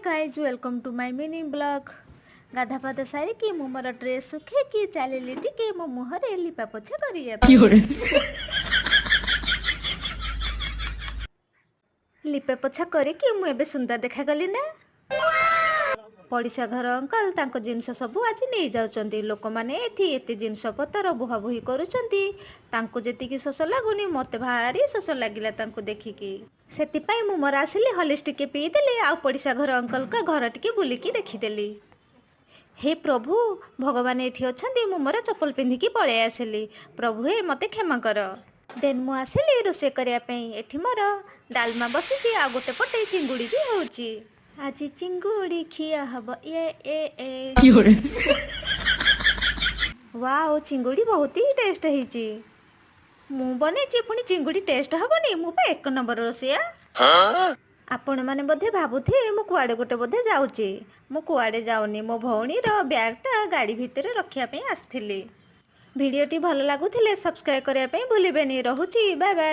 Guys welcome to my mini blog. गाधा पाद सारिकी मु मोर ड्रेस सुखेकी चलिली टिके मो मुहरे लिपा पोछा लिपा पोछा करिकी मु एबे सुंदर देखा गली ना। पड़िशा घर अंकल तांको जिनस सबू आज नहीं जाउचंती। लोक माने एठी एते जिनस पतर बुहा बुही करूचंती। तांको जेतिकी शोष लागुनी मते भारी शोष लागिला तांको देखिकी। सेतिपाई मु मोर आसिली हॉलिक्स टिके पी देली आ पड़िशा घर अंकल का घर टिके बुलिकी देखिदेली। हे प्रभु भगवान एठी अछंती मु मोर चप्पल पिंधिकी पळे आसिली। प्रभु हे मते क्षमा कर। देन मु आसिली रोसे करिया पई। एठी मोर डालमा बसिची आ गोटे पटे चिंगुड़ी भी होउची। आज चिंगुड़ी खिया हब ए वाओ चिंगुड़ी बहुत ही टेस्ट होइची। मु बनेची पुणी चिंगुड़ी टेस्ट हबनी। मु पा एक नंबर रोसिया। आपण माने बोधे भाबुथे मु कुआडे गोटे बोधे जाउची। मु कुआडे जाउनी। मो भौणीर बैगटा गाड़ी भितर रखिया पे आसथिली। वीडियोटी भल लागुथिले सब्सक्राइब करिया पे भूलिबेनी। रहुची बाय बाय।